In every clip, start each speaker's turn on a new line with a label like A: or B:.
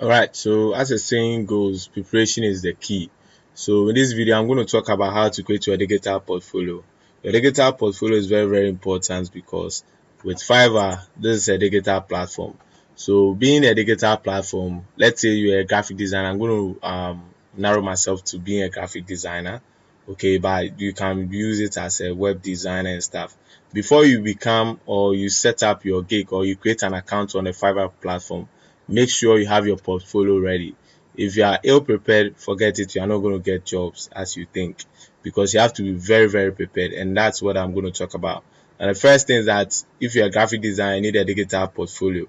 A: All right, so as the saying goes, preparation is the key. So in this video, I'm going to talk about how to create your digital portfolio. Your digital portfolio is very, very important because with Fiverr, this is a digital platform. So being a digital platform, let's say you're a graphic designer, I'm going to narrow myself to being a graphic designer. Okay, but you can use it as a web designer and stuff. Before you become or you set up your gig or you create an account on a Fiverr platform, make sure you have your portfolio ready. If you are ill prepared, forget it. You are not going to get jobs as you think, because you have to be very, very prepared. And that's what I'm going to talk about. And the first thing is that if you're a graphic designer, you need a digital portfolio.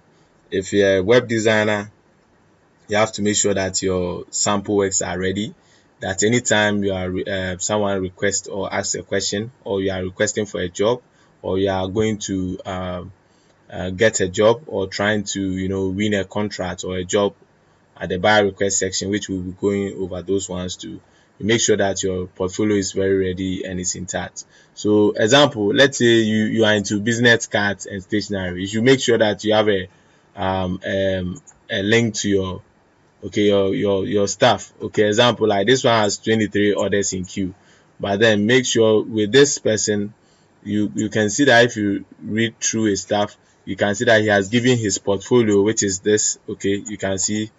A: If you're a web designer, you have to make sure that your sample works are ready. That anytime you are someone requests or asks a question, or you are requesting for a job, or you are going to get a job, or trying to win a contract or a job at the buyer request section, which we'll be going over those ones too. You make sure that your portfolio is very ready and it's intact. So example, let's say you are into business cards and stationery. You should make sure that you have a link to your stuff. Okay, example, like this one has 23 orders in queue, but then make sure with this person, you can see that if you read through his stuff, you can see that he has given his portfolio, which is this. Okay, you can see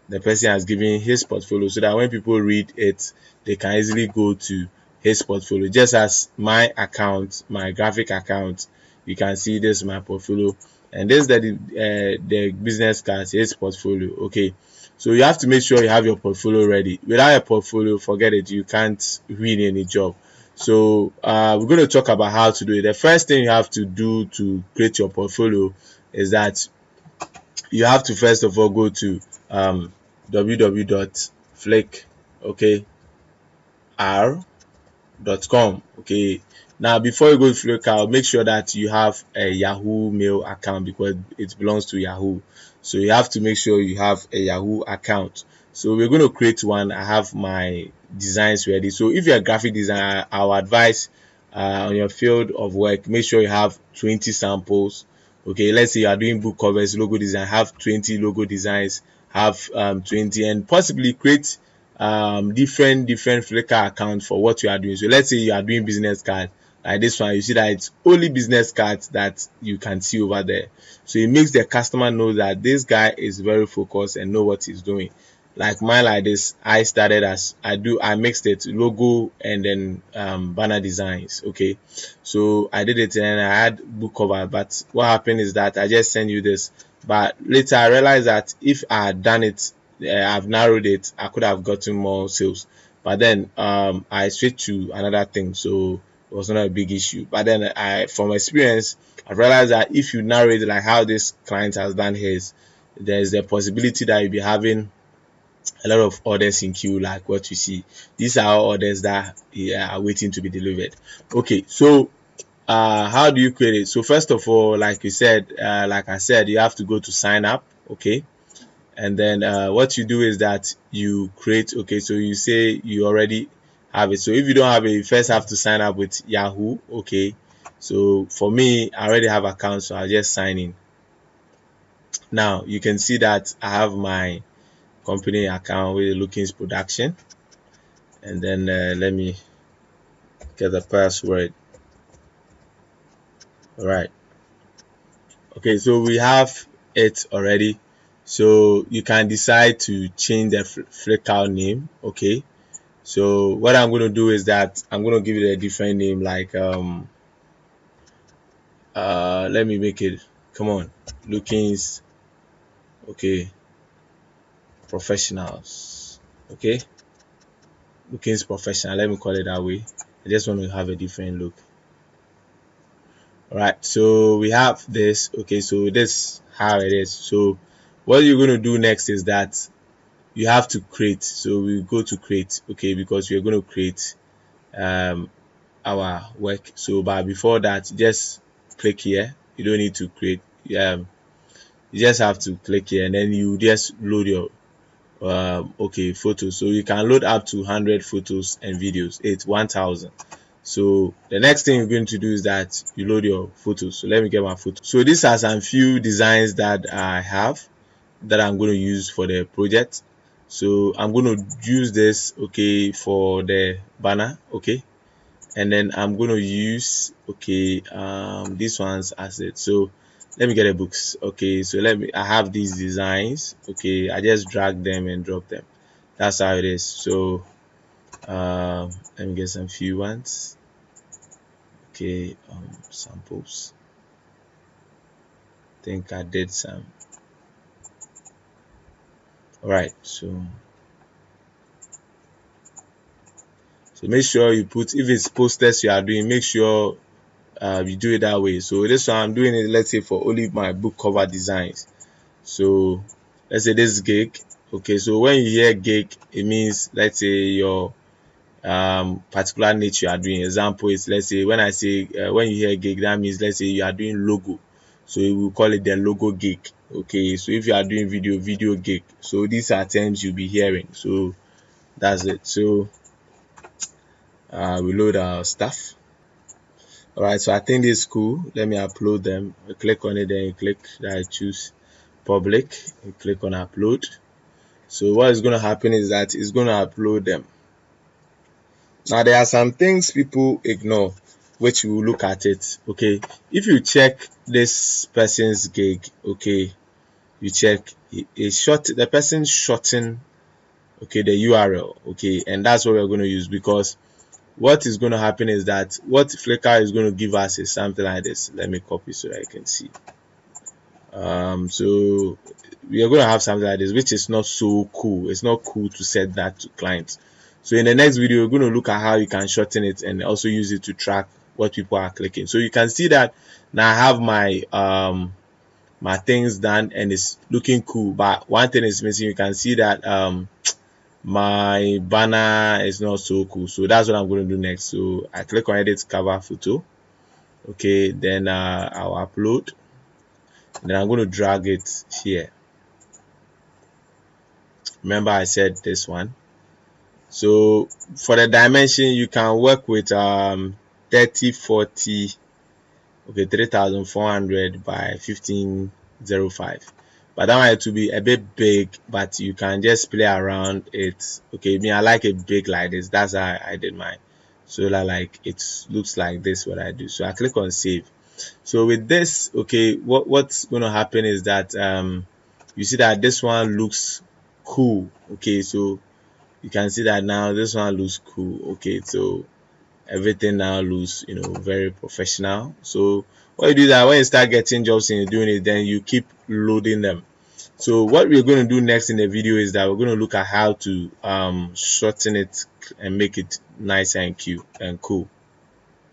A: the person has given his portfolio, so that when people read it, they can easily go to his portfolio. Just as my account, my graphic account, you can see this is my portfolio, and this is the business cards, his portfolio. Okay, so you have to make sure you have your portfolio ready. Without a portfolio, forget it, you can't win any job. So we're going to talk about how to do it. The first thing you have to do to create your portfolio is that you have to first of all go to www.flickr, okay, r.com. Okay, now before you go to Flickr, make sure that you have a Yahoo mail account, because it belongs to Yahoo. So you have to make sure you have a Yahoo account. So we're going to create one. I have my designs ready. So if you're a graphic designer, I'll advise on your field of work, make sure you have 20 samples. Okay, let's say you are doing book covers, logo design, have 20 logo designs, have 20, and possibly create different Flickr accounts for what you are doing. So let's say you are doing business cards like this one, you see that it's only business cards that you can see over there. So it makes the customer know that this guy is very focused and know what he's doing. Like mine, like this, I started as I mixed it logo and then banner designs. Okay, so I did it and I had book cover, but what happened is that I just sent you this, but later I realized that if I had done it, I've narrowed it, I could have gotten more sales. But then I switched to another thing, so it was not a big issue. But then from experience, I realized that if you narrow it like how this client has done his, there's the possibility that you'll be having a lot of orders in queue, like what you see. These are orders that are waiting to be delivered. Okay, so how do you create it? So first of all, like I said, you have to go to sign up. Okay, and then what you do is that you create. Okay, so you say you already have it. So if you don't have it, you first have to sign up with Yahoo. Okay, so for me, I already have account, so I'll just sign in. Now you can see that I have my company account with Lookings Production, and then let me get the password. All right, okay, so we have it already. So you can decide to change the Flickr name. Okay, so what I'm going to do is that I'm going to give it a different name, like let me make it, come on, Lookings, okay, Professionals. Okay, Lookings Professional, let me call it that way. I just want to have a different look. All right, so we have this. Okay, so this how it is. So what you're going to do next is that you have to create. So we go to create. Okay, because we're going to create our work. So but before that, just click here. You don't need to create. You just have to click here, and then you just load your okay photos. So you can load up to 100 photos and videos. It's 1000. So the next thing you're going to do is that you load your photos. So let me get my photo. So these are some few designs that I have. that I'm going to use for the project. So I'm going to use this, okay, for the banner, okay, and then I'm going to use, okay, these ones as it. So let me get the books, okay. So I have these designs, okay. I just drag them and drop them. That's how it is. So let me get some few ones, okay. Samples. I think I did some. All right, so make sure you put, if it's posters you are doing, make sure you do it that way. So this one I'm doing it, let's say, for only my book cover designs. So let's say this gig, okay. So when you hear gig, it means, let's say, your particular niche you are doing. Example is, let's say, when I say when you hear gig, that means, let's say, you are doing logo, so we will call it the logo gig, okay. So if you are doing video gig, so these are terms you'll be hearing. So that's it. So we load our stuff. All right, so I think this is cool. Let me upload them. I click on it, then you click that, I choose public, you click on upload. So what is going to happen is that it's going to upload them. Now there are some things people ignore, which we will look at it, okay. If you check this person's gig, okay, you check the person shorten, okay, the URL, okay, and that's what we're going to use, because what is going to happen is that what Flickr is going to give us is something like this. Let me copy so that I can see. So we are going to have something like this, which is not so cool. It's not cool to set that to clients. So in the next video, we're going to look at how you can shorten it and also use it to track what people are clicking. So you can see that now I have my my things done and it's looking cool, but one thing is missing. You can see that my banner is not so cool. So that's what I'm going to do next. So I click on edit cover photo, okay, then I'll upload, and then I'm going to drag it here. Remember I said this one. So for the dimension, you can work with 3040, okay, 3400 by 1505, but that one to be a bit big, but you can just play around it, okay. Me, I like it big like this. That's how I did mine, so that like it looks like this, what I do. So I click on save. So with this, okay, what's going to happen is that you see that this one looks cool, okay. So you can see that now this one looks cool, okay. So everything now looks, very professional. So what you do is that when you start getting jobs and you're doing it, then you keep loading them. So what we're going to do next in the video is that we're going to look at how to shorten it and make it nice and cute and cool.